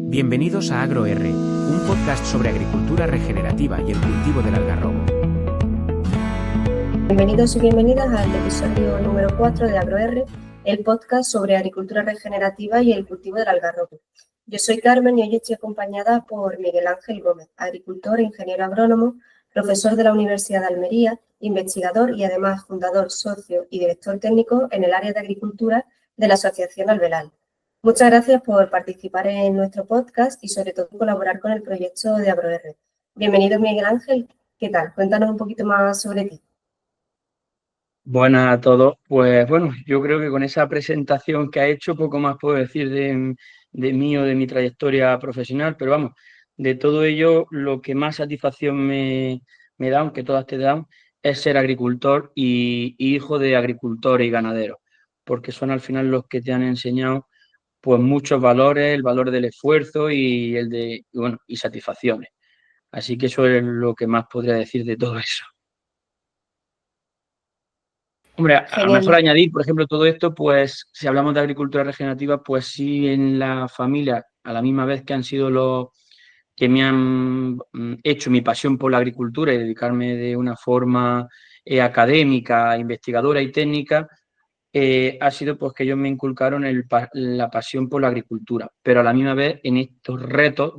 Bienvenidos a AgroR, un podcast sobre agricultura regenerativa y el cultivo del algarrobo. Bienvenidos y bienvenidas al episodio número 4 de AgroR, el podcast sobre agricultura regenerativa y el cultivo del algarrobo. Yo soy Carmen y hoy estoy acompañada por Miguel Ángel Gómez, agricultor e ingeniero agrónomo, profesor de la Universidad de Almería, investigador y además fundador, socio y director técnico en el área de agricultura de la Asociación Albelal. Muchas gracias por participar en nuestro podcast y sobre todo colaborar con el proyecto de AgroR. Bienvenido, Miguel Ángel. ¿Qué tal? Cuéntanos un poquito más sobre ti. Buenas a todos. Pues bueno, yo creo que con esa presentación que ha hecho, poco más puedo decir de mí o de mi trayectoria profesional, pero vamos, de todo ello, lo que más satisfacción me da, aunque todas te dan, es ser agricultor y hijo de agricultores y ganaderos, porque son al final los que te han enseñado pues muchos valores, el valor del esfuerzo y satisfacciones. Así que eso es lo que más podría decir de todo eso. Hombre, a lo mejor Genial. añadir, por ejemplo, todo esto, pues si hablamos de agricultura regenerativa, pues sí en la familia, a la misma vez que han sido los que me han hecho mi pasión por la agricultura y dedicarme de una forma académica, investigadora y técnica, ha sido pues que ellos me inculcaron la pasión por la agricultura. Pero a la misma vez, en estos retos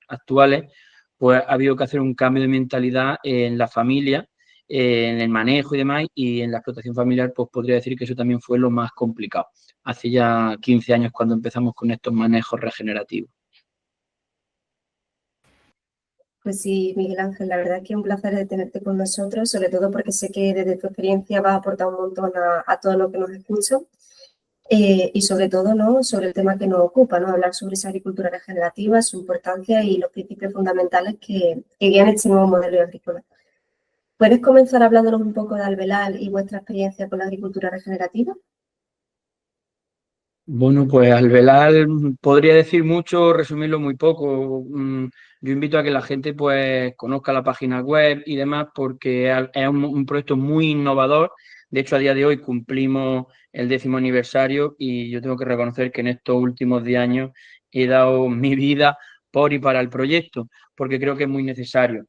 actuales, pues ha habido que hacer un cambio de mentalidad en la familia, en el manejo y demás, y en la explotación familiar, pues podría decir que eso también fue lo más complicado. Hace ya 15 años cuando empezamos con estos manejos regenerativos. Pues sí, Miguel Ángel, la verdad que un placer de tenerte con nosotros, sobre todo porque sé que desde tu experiencia vas a aportar un montón a todo lo que nos escuchan y sobre todo, ¿no?, sobre el tema que nos ocupa, ¿no?, hablar sobre esa agricultura regenerativa, su importancia y los principios fundamentales que guían este nuevo modelo agrícola. ¿Puedes comenzar hablándonos un poco de Albelal y vuestra experiencia con la agricultura regenerativa? Bueno, pues al velar podría decir mucho, resumirlo muy poco. Yo invito a que la gente pues conozca la página web y demás porque es un proyecto muy innovador. De hecho, a día de hoy cumplimos el 10º aniversario y yo tengo que reconocer que en estos últimos 10 años he dado mi vida por y para el proyecto porque creo que es muy necesario.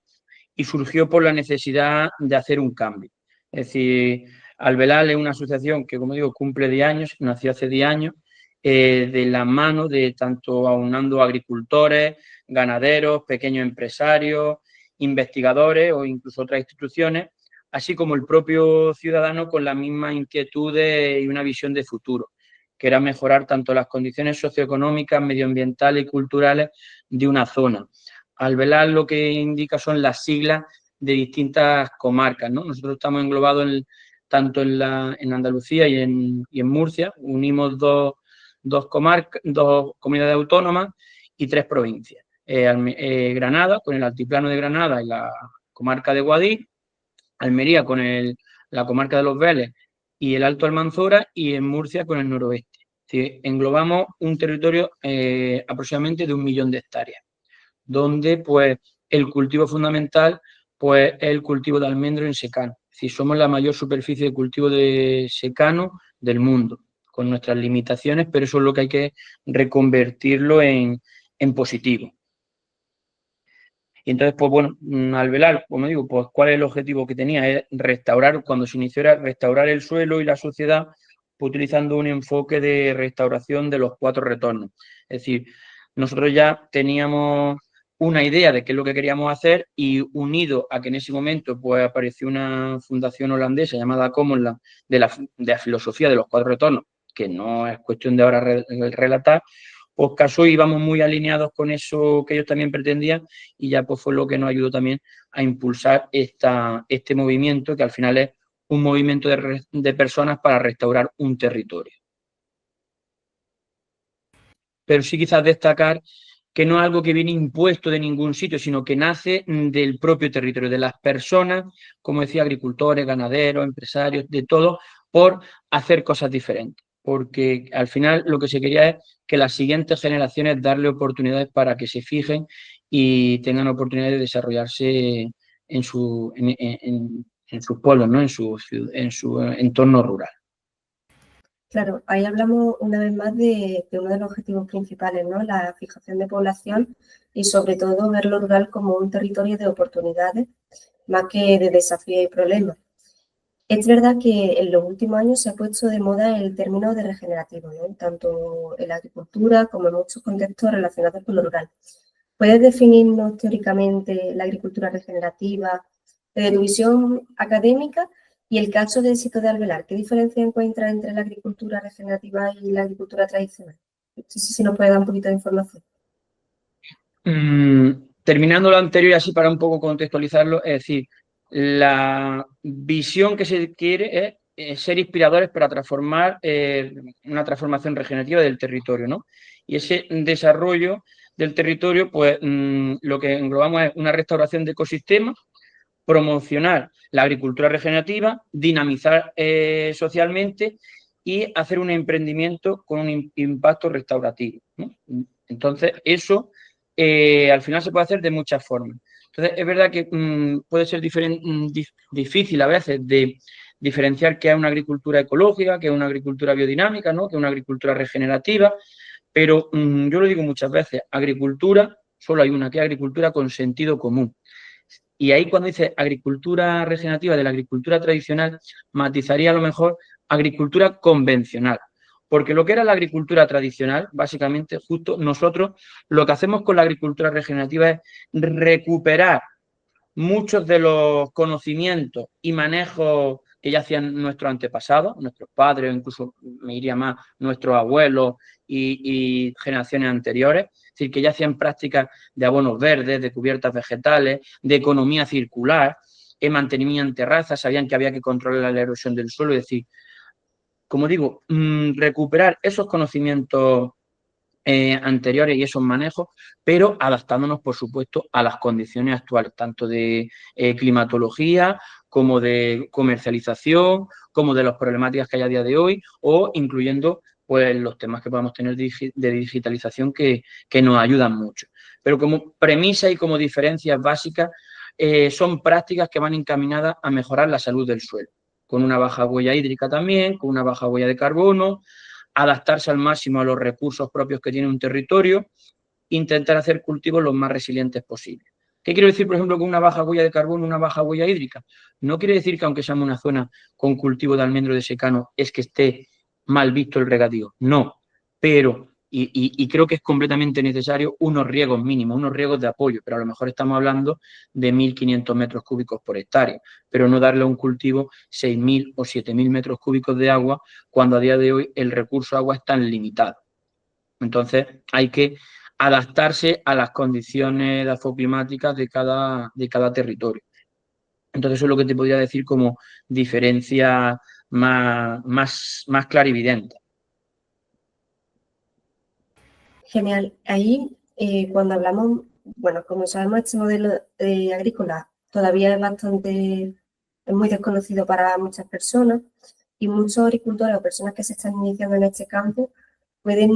Y surgió por la necesidad de hacer un cambio. Es decir, Albelal es una asociación que, como digo, cumple 10 años, nació hace 10 años, de la mano de tanto aunando agricultores, ganaderos, pequeños empresarios, investigadores o incluso otras instituciones, así como el propio ciudadano con las mismas inquietudes y una visión de futuro, que era mejorar tanto las condiciones socioeconómicas, medioambientales y culturales de una zona. Albelal lo que indica son las siglas de distintas comarcas, ¿no? Nosotros estamos englobados tanto en Andalucía y en Murcia, unimos dos comunidades autónomas y 3 provincias. Granada, con el altiplano de Granada y la comarca de Guadix, Almería con la comarca de Los Vélez y el Alto Almanzora, y en Murcia con el noroeste. Es decir, englobamos un territorio aproximadamente de 1 millón de hectáreas, donde pues el cultivo fundamental pues es el cultivo de almendro en secano. Es decir, somos la mayor superficie de cultivo de secano del mundo, con nuestras limitaciones, pero eso es lo que hay que reconvertirlo en positivo. Y entonces, pues bueno, Alvelar, como digo, pues ¿cuál es el objetivo que tenía? Es restaurar, cuando se inició era restaurar el suelo y la sociedad, pues, utilizando un enfoque de restauración de los 4 retornos. Es decir, nosotros ya teníamos una idea de qué es lo que queríamos hacer y unido a que en ese momento pues apareció una fundación holandesa llamada Commonland de la filosofía de los 4 retornos, que no es cuestión de ahora relatar, pues caso íbamos muy alineados con eso que ellos también pretendían y ya pues fue lo que nos ayudó también a impulsar este movimiento, que al final es un movimiento de personas para restaurar un territorio. Pero sí quizás destacar que no es algo que viene impuesto de ningún sitio, sino que nace del propio territorio, de las personas, como decía, agricultores, ganaderos, empresarios, de todo, por hacer cosas diferentes. Porque al final lo que se quería es que las siguientes generaciones darle oportunidades para que se fijen y tengan oportunidades de desarrollarse en sus pueblos, ¿no?, en su entorno rural. Claro, ahí hablamos una vez más de uno de los objetivos principales, ¿no? La fijación de población y sobre todo ver lo rural como un territorio de oportunidades más que de desafíos y problemas. Es verdad que en los últimos años se ha puesto de moda el término de regenerativo, ¿no? Tanto en la agricultura como en muchos contextos relacionados con lo rural. ¿Puedes definirnos teóricamente la agricultura regenerativa desde tu visión académica y el caso de éxito de Arbelar? ¿Qué diferencia encuentras entre la agricultura regenerativa y la agricultura tradicional? No sé si nos puede dar un poquito de información. Terminando lo anterior, y así para un poco contextualizarlo, es decir, la visión que se quiere es ser inspiradores para transformar una transformación regenerativa del territorio, ¿no? Y ese desarrollo del territorio, pues lo que englobamos es una restauración de ecosistemas, promocionar la agricultura regenerativa, dinamizar socialmente y hacer un emprendimiento con un impacto restaurativo, ¿no? Entonces, eso al final se puede hacer de muchas formas. Entonces, es verdad que puede ser difícil a veces de diferenciar qué es una agricultura ecológica, qué es una agricultura biodinámica, ¿no? Qué es una agricultura regenerativa, pero yo lo digo muchas veces, agricultura, solo hay una, que es agricultura con sentido común. Y ahí cuando dice agricultura regenerativa de la agricultura tradicional, matizaría a lo mejor agricultura convencional. Porque lo que era la agricultura tradicional, básicamente, justo nosotros lo que hacemos con la agricultura regenerativa es recuperar muchos de los conocimientos y manejos que ya hacían nuestros antepasados, nuestros padres, o incluso me iría más, nuestros abuelos y generaciones anteriores, es decir, que ya hacían prácticas de abonos verdes, de cubiertas vegetales, de economía circular, mantenían terrazas, sabían que había que controlar la erosión del suelo, es decir, como digo, recuperar esos conocimientos anteriores y esos manejos, pero adaptándonos, por supuesto, a las condiciones actuales, tanto de climatología como de comercialización, como de las problemáticas que hay a día de hoy, o incluyendo pues, los temas que podamos tener de digitalización que nos ayudan mucho. Pero como premisa y como diferencias básicas, son prácticas que van encaminadas a mejorar la salud del suelo, con una baja huella hídrica también, con una baja huella de carbono, adaptarse al máximo a los recursos propios que tiene un territorio, intentar hacer cultivos los más resilientes posibles. ¿Qué quiero decir, por ejemplo, con una baja huella de carbono, una baja huella hídrica? No quiere decir que aunque seamos una zona con cultivo de almendro de secano es que esté mal visto el regadío, no, pero y creo que es completamente necesario unos riegos mínimos, unos riegos de apoyo, pero a lo mejor estamos hablando de 1.500 metros cúbicos por hectárea, pero no darle a un cultivo 6.000 o 7.000 metros cúbicos de agua cuando a día de hoy el recurso agua es tan limitado. Entonces hay que adaptarse a las condiciones edafoclimáticas de cada territorio. Entonces eso es lo que te podría decir como diferencia más clarividente. Genial. Ahí, cuando hablamos, bueno, como sabemos, este modelo agrícola todavía es muy desconocido para muchas personas y muchos agricultores o personas que se están iniciando en este campo pueden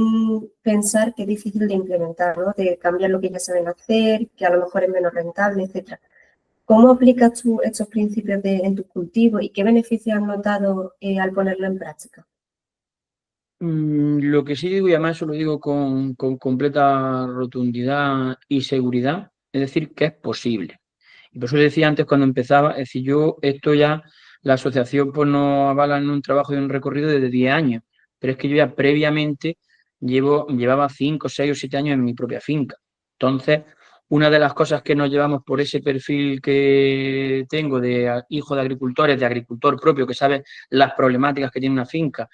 pensar que es difícil de implementar, ¿no? De cambiar lo que ya saben hacer, que a lo mejor es menos rentable, etcétera. ¿Cómo aplicas tú estos principios en tus cultivos y qué beneficios has notado al ponerlo en práctica? Lo que sí digo, y además eso lo digo con completa rotundidad y seguridad, es decir, que es posible. Y por eso le decía antes cuando empezaba, es decir, yo esto ya, la asociación pues nos avala en un trabajo y un recorrido de 10 años, pero es que yo ya previamente llevaba 5, 6 o 7 años en mi propia finca. Entonces, una de las cosas que nos llevamos por ese perfil que tengo de hijo de agricultores, de agricultor propio, que sabe las problemáticas que tiene una finca,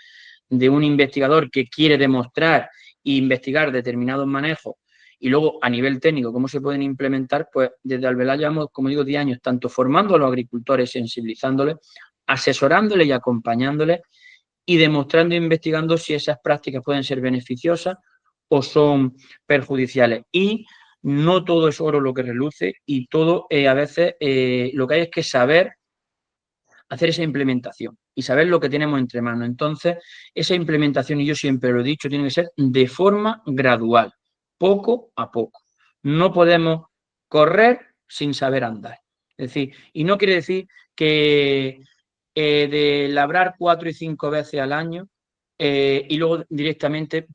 de un investigador que quiere demostrar e investigar determinados manejos y luego a nivel técnico cómo se pueden implementar, pues desde Arbelar llevamos, como digo, 10 años, tanto formando a los agricultores, sensibilizándoles, asesorándoles y acompañándoles y demostrando e investigando si esas prácticas pueden ser beneficiosas o son perjudiciales. Y no todo es oro lo que reluce y todo a veces lo que hay es que saber hacer esa implementación y saber lo que tenemos entre manos. Entonces, esa implementación, y yo siempre lo he dicho, tiene que ser de forma gradual, poco a poco. No podemos correr sin saber andar. Es decir, y no quiere decir que de labrar 4 y 5 veces al año y luego directamente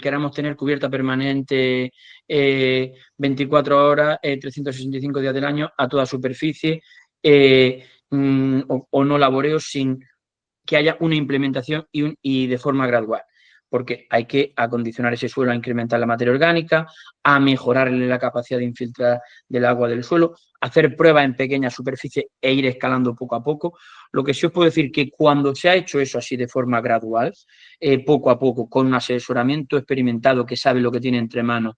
queramos tener cubierta permanente 24 horas, 365 días del año a toda superficie o no laboreo sin que haya una implementación y de forma gradual, porque hay que acondicionar ese suelo, a incrementar la materia orgánica, a mejorarle la capacidad de infiltrar del agua del suelo, hacer pruebas en pequeñas superficies e ir escalando poco a poco. Lo que sí os puedo decir que cuando se ha hecho eso así de forma gradual, poco a poco, con un asesoramiento experimentado que sabe lo que tiene entre manos,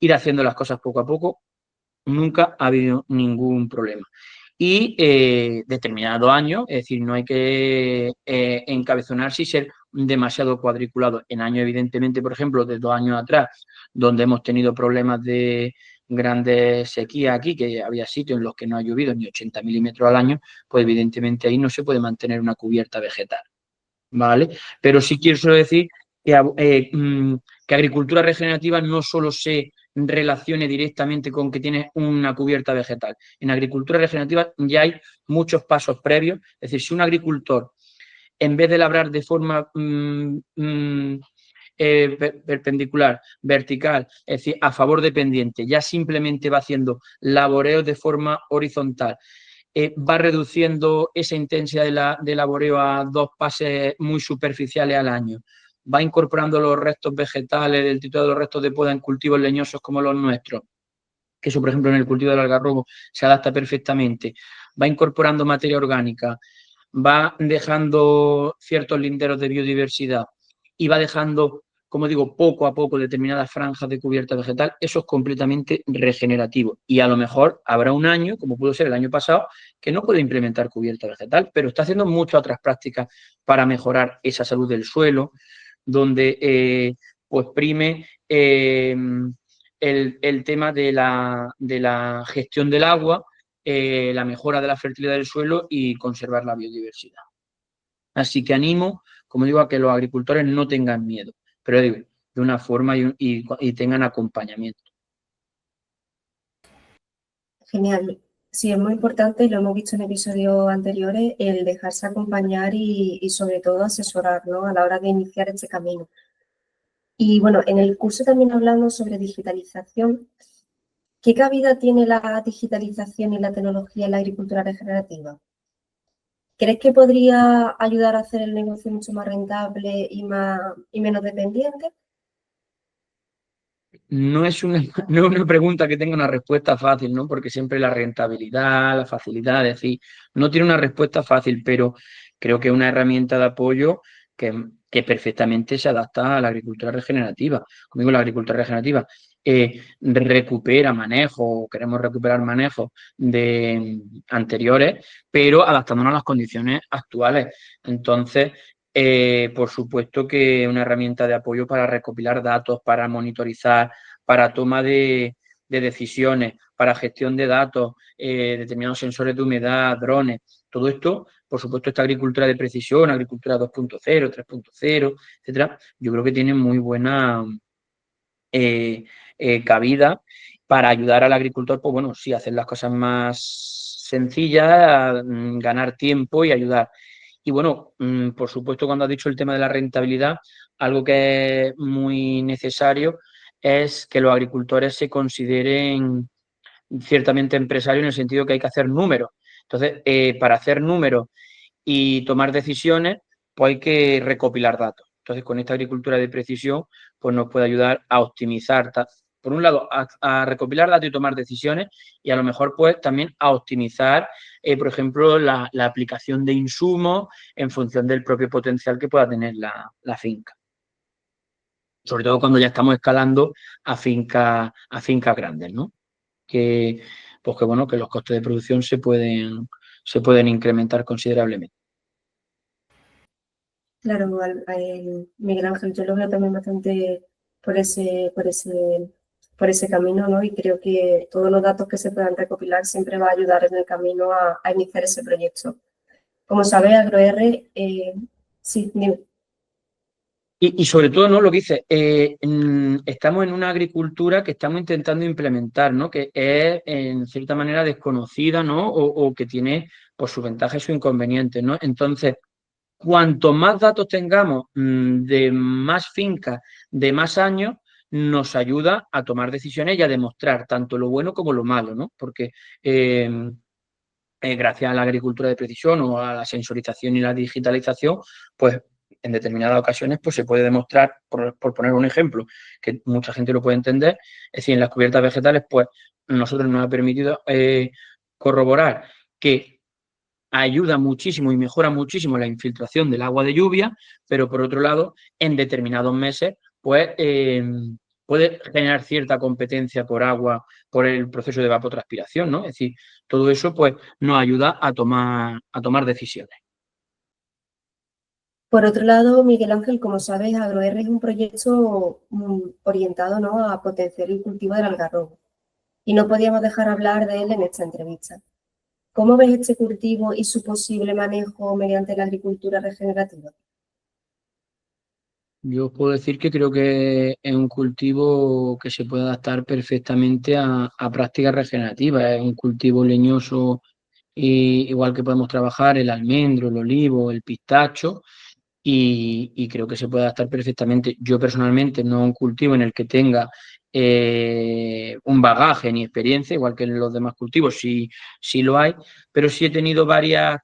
ir haciendo las cosas poco a poco, nunca ha habido ningún problema. Y determinado año, es decir, no hay que encabezonarse y ser demasiado cuadriculado. En años, evidentemente, por ejemplo, de 2 años atrás, donde hemos tenido problemas de grandes sequías aquí, que había sitios en los que no ha llovido ni 80 milímetros al año, pues evidentemente ahí no se puede mantener una cubierta vegetal, ¿vale? Pero sí quiero decir que agricultura regenerativa no solo se relacione directamente con que tienes una cubierta vegetal. En agricultura regenerativa ya hay muchos pasos previos. Es decir, si un agricultor, en vez de labrar de forma perpendicular, vertical, es decir, a favor de pendiente, ya simplemente va haciendo laboreos de forma horizontal, va reduciendo esa intensidad de laboreo a 2 pases muy superficiales al año, va incorporando los restos vegetales, el título de los restos de poda en cultivos leñosos como los nuestros, que eso, por ejemplo, en el cultivo del algarrobo se adapta perfectamente, va incorporando materia orgánica, va dejando ciertos linderos de biodiversidad y va dejando, como digo, poco a poco determinadas franjas de cubierta vegetal, eso es completamente regenerativo. Y a lo mejor habrá un año, como pudo ser el año pasado, que no puede implementar cubierta vegetal, pero está haciendo muchas otras prácticas para mejorar esa salud del suelo, donde pues prime el tema de la gestión del agua, la mejora de la fertilidad del suelo y conservar la biodiversidad. Así que animo, como digo, a que los agricultores no tengan miedo, pero digo, de una forma y tengan acompañamiento. Genial. Sí, es muy importante, y lo hemos visto en episodios anteriores, el dejarse acompañar y sobre todo asesorar, ¿no?, a la hora de iniciar este camino. Y bueno, en el curso también hablamos sobre digitalización. ¿Qué cabida tiene la digitalización y la tecnología en la agricultura regenerativa? ¿Crees que podría ayudar a hacer el negocio mucho más rentable y menos dependiente? No es una pregunta que tenga una respuesta fácil, ¿no? Porque siempre la rentabilidad, la facilidad, es decir, no tiene una respuesta fácil, pero creo que es una herramienta de apoyo que perfectamente se adapta a la agricultura regenerativa. Como digo, la agricultura regenerativa recupera manejos, queremos recuperar manejos de anteriores, pero adaptándonos a las condiciones actuales. Entonces, por supuesto que es una herramienta de apoyo para recopilar datos, para monitorizar, para toma de decisiones, para gestión de datos, determinados sensores de humedad, drones. Todo esto, por supuesto, esta agricultura de precisión, agricultura 2.0, 3.0, etcétera, yo creo que tiene muy buena cabida para ayudar al agricultor, pues bueno, sí, hacer las cosas más sencillas, ganar tiempo y ayudar. Y bueno, por supuesto, cuando has dicho el tema de la rentabilidad, algo que es muy necesario es que los agricultores se consideren ciertamente empresarios en el sentido que hay que hacer números. Entonces, para hacer números y tomar decisiones, pues hay que recopilar datos. Entonces, con esta agricultura de precisión, pues nos puede ayudar a optimizar, por un lado, a recopilar datos y tomar decisiones y a lo mejor, pues, también a optimizar, por ejemplo, la aplicación de insumos en función del propio potencial que pueda tener la finca. Sobre todo cuando ya estamos escalando a fincas grandes, ¿no? Pues que bueno, que los costes de producción se pueden incrementar considerablemente. Claro, Miguel Ángel, yo lo veo también bastante por ese camino, ¿no? Y creo que todos los datos que se puedan recopilar siempre va a ayudar en el camino a iniciar ese proyecto. Como sabes, AgroR, sí, dime. Y sobre todo, ¿no? Lo que dice, estamos en una agricultura que estamos intentando implementar, ¿no? Que es en cierta manera desconocida, ¿no? O que tiene pues sus ventajas y sus inconvenientes, ¿no? Entonces, cuanto más datos tengamos de más fincas, de más años, nos ayuda a tomar decisiones y a demostrar tanto lo bueno como lo malo, ¿no? Porque gracias a la agricultura de precisión o a la sensorización y la digitalización, pues en determinadas ocasiones pues, se puede demostrar, por poner un ejemplo, que mucha gente lo puede entender, es decir, en las cubiertas vegetales, pues nosotros nos ha permitido corroborar que ayuda muchísimo y mejora muchísimo la infiltración del agua de lluvia, pero por otro lado, en determinados meses, pues puede generar cierta competencia por agua, por el proceso de evapotranspiración, ¿no? Es decir, todo eso pues nos ayuda a tomar decisiones. Por otro lado, Miguel Ángel, como sabes, AgroR es un proyecto orientado, ¿no?, a potenciar el cultivo del algarrobo. Y no podíamos dejar hablar de él en esta entrevista. ¿Cómo ves este cultivo y su posible manejo mediante la agricultura regenerativa? Yo os puedo decir que creo que es un cultivo que se puede adaptar perfectamente a prácticas regenerativas. Es un cultivo leñoso, igual que podemos trabajar el almendro, el olivo, el pistacho, y creo que se puede adaptar perfectamente. Yo personalmente no un cultivo en el que tenga un bagaje ni experiencia, igual que en los demás cultivos, sí lo hay, pero sí he tenido varias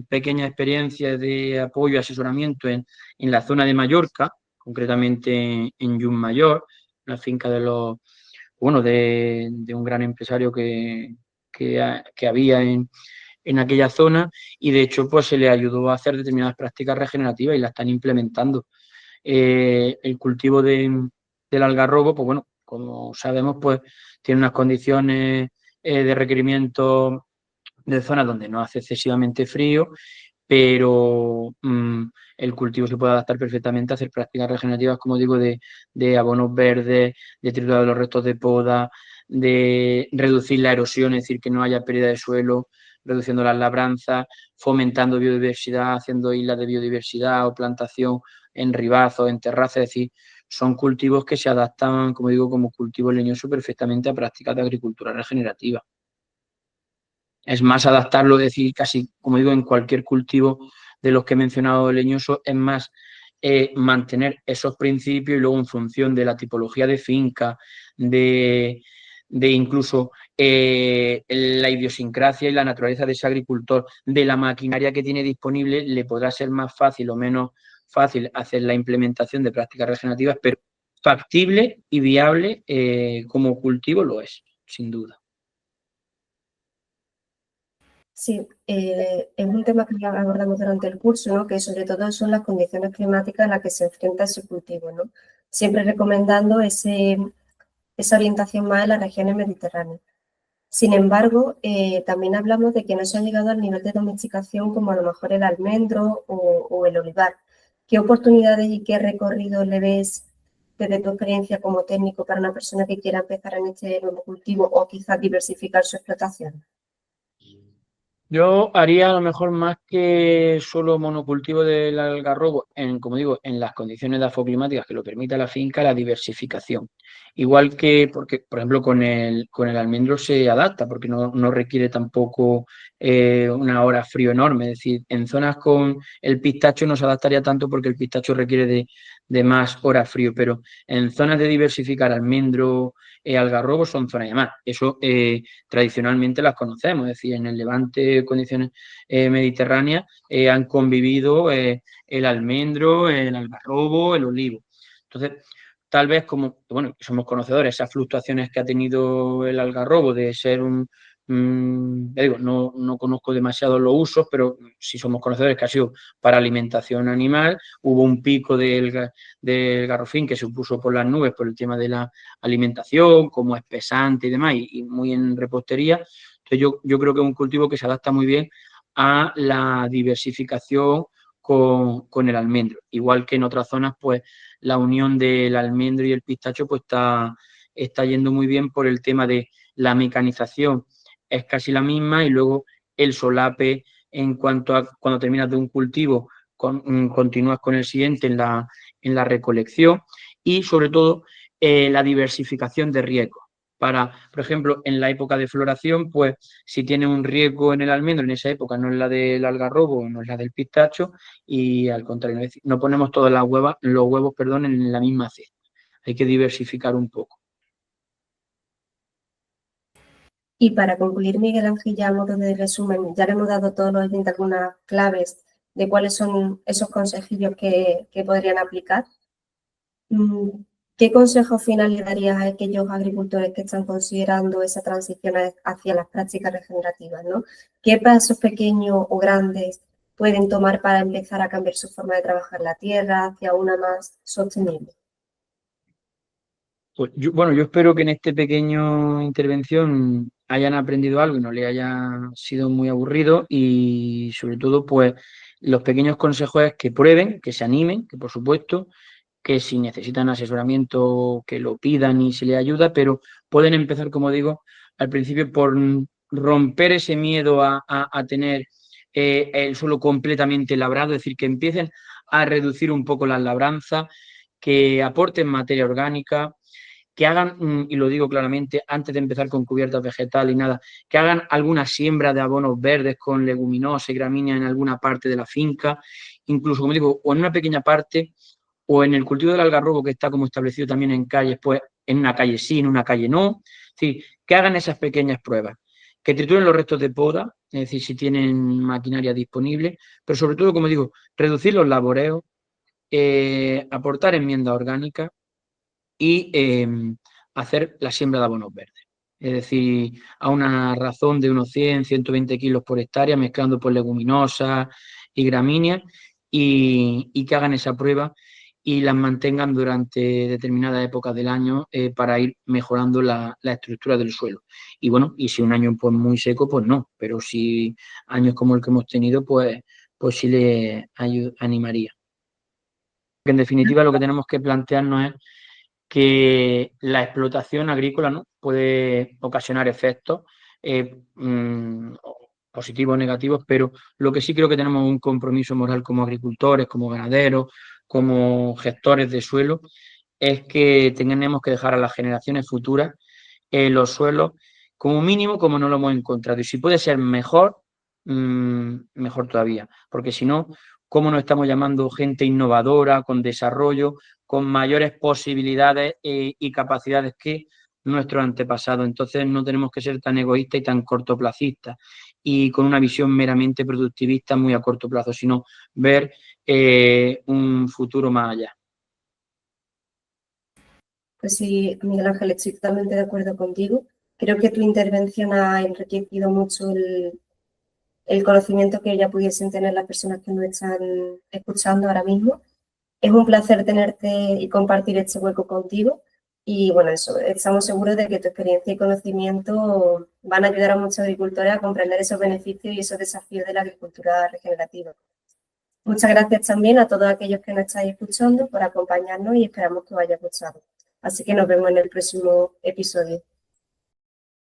pequeñas experiencias de apoyo y asesoramiento en la zona de Mallorca, concretamente en Mayor, la finca de un gran empresario que había en aquella zona, y de hecho pues se le ayudó a hacer determinadas prácticas regenerativas y la están implementando. El cultivo del algarrobo, pues bueno, como sabemos, pues tiene unas condiciones de requerimiento de zonas donde no hace excesivamente frío, pero el cultivo se puede adaptar perfectamente a hacer prácticas regenerativas, como digo, de abonos verdes, de triturado de los restos de poda, de reducir la erosión, es decir, que no haya pérdida de suelo, reduciendo las labranzas, fomentando biodiversidad, haciendo islas de biodiversidad o plantación en ribazos, en terrazas, es decir, son cultivos que se adaptan, como digo, como cultivo leñoso perfectamente a prácticas de agricultura regenerativa. Es más adaptarlo, es decir, casi, como digo, en cualquier cultivo de los que he mencionado leñoso, es más mantener esos principios y luego en función de la tipología de finca, de incluso la idiosincrasia y la naturaleza de ese agricultor, de la maquinaria que tiene disponible, le podrá ser más fácil o menos fácil hacer la implementación de prácticas regenerativas, pero factible y viable como cultivo lo es, sin duda. Sí, es un tema que ya abordamos durante el curso, ¿no?, que sobre todo son las condiciones climáticas a las que se enfrenta ese cultivo, ¿no? Siempre recomendando esa orientación más en las regiones mediterráneas. Sin embargo, también hablamos de que no se ha llegado al nivel de domesticación como a lo mejor el almendro o el olivar. ¿Qué oportunidades y qué recorrido le ves desde tu experiencia como técnico para una persona que quiera empezar en este nuevo cultivo o quizás diversificar su explotación? Yo haría a lo mejor más que solo monocultivo del algarrobo, como digo, en las condiciones dafoclimáticas que lo permita la finca, la diversificación. Igual que, porque, por ejemplo, con el almendro se adapta, porque no requiere tampoco una hora frío enorme. Es decir, en zonas con el pistacho no se adaptaría tanto porque el pistacho requiere de más horas frío, pero en zonas de diversificar almendro, algarrobo son zonas de mar. Eso tradicionalmente las conocemos, es decir, en el Levante, condiciones mediterráneas, han convivido el almendro, el algarrobo, el olivo. Entonces, tal vez como, bueno, somos conocedores, esas fluctuaciones que ha tenido el algarrobo de ser ya digo, no conozco demasiado los usos, pero sí somos conocedores que ha sido para alimentación animal. Hubo un pico del garrofín que se puso por las nubes por el tema de la alimentación, como espesante y demás, y muy en repostería. Entonces yo creo que es un cultivo que se adapta muy bien a la diversificación con el almendro. Igual que en otras zonas, pues la unión del almendro y el pistacho pues está yendo muy bien por el tema de la mecanización. Es casi la misma, y luego el solape en cuanto a cuando terminas de un cultivo, continúas con el siguiente en la recolección, y sobre todo la diversificación de riesgos. para, por ejemplo, en la época de floración, pues si tiene un riesgo en el almendro, en esa época no es la del algarrobo, no es la del pistacho, y al contrario, es decir, no ponemos todas los huevos, perdón, en la misma cesta. Hay que diversificar un poco. Y para concluir, Miguel Ángel, ya a modo de resumen, ya le hemos dado a todos los oyentes algunas claves de cuáles son esos consejillos que podrían aplicar. ¿Qué consejo final le darías a aquellos agricultores que están considerando esa transición hacia las prácticas regenerativas, ¿no? ¿Qué pasos pequeños o grandes pueden tomar para empezar a cambiar su forma de trabajar la tierra hacia una más sostenible? Pues yo espero que en esta pequeña intervención hayan aprendido algo y no le haya sido muy aburrido y sobre todo pues los pequeños consejos es que prueben, que se animen, que por supuesto, que si necesitan asesoramiento que lo pidan y se les ayuda, pero pueden empezar, como digo, al principio por romper ese miedo a tener el suelo completamente labrado, es decir, que empiecen a reducir un poco las labranzas, que aporten materia orgánica, que hagan, y lo digo claramente, antes de empezar con cubiertas vegetales y nada, que hagan alguna siembra de abonos verdes con leguminosas y gramíneas en alguna parte de la finca, incluso, como digo, o en una pequeña parte, o en el cultivo del algarrobo, que está como establecido también en calles, pues en una calle sí, en una calle no. Es decir, que hagan esas pequeñas pruebas, que trituren los restos de poda, es decir, si tienen maquinaria disponible, pero sobre todo, como digo, reducir los laboreos, aportar enmiendas orgánicas y hacer la siembra de abonos verdes. Es decir, a una razón de unos 100, 120 kilos por hectárea, mezclando por leguminosas y gramíneas, y que hagan esa prueba y las mantengan durante determinadas épocas del año para ir mejorando la estructura del suelo. Y bueno, y si un año pues muy seco, pues no, pero si años como el que hemos tenido, pues sí le animaría. En definitiva, lo que tenemos que plantearnos es que la explotación agrícola, ¿no?, puede ocasionar efectos positivos o negativos, pero lo que sí creo que tenemos un compromiso moral como agricultores, como ganaderos, como gestores de suelo, es que tenemos que dejar a las generaciones futuras los suelos como mínimo como no lo hemos encontrado. Y si puede ser mejor, mejor todavía, porque si no, ¿cómo nos estamos llamando gente innovadora, con desarrollo, con mayores posibilidades y capacidades que nuestros antepasados? Entonces no tenemos que ser tan egoístas y tan cortoplacistas y con una visión meramente productivista muy a corto plazo, sino ver un futuro más allá. Pues sí, Miguel Ángel, estoy totalmente de acuerdo contigo. Creo que tu intervención ha enriquecido mucho el conocimiento que ya pudiesen tener las personas que nos están escuchando ahora mismo. Es un placer tenerte y compartir este hueco contigo. Y bueno, eso, estamos seguros de que tu experiencia y conocimiento van a ayudar a muchos agricultores a comprender esos beneficios y esos desafíos de la agricultura regenerativa. Muchas gracias también a todos aquellos que nos estáis escuchando por acompañarnos y esperamos que os haya gustado. Así que nos vemos en el próximo episodio.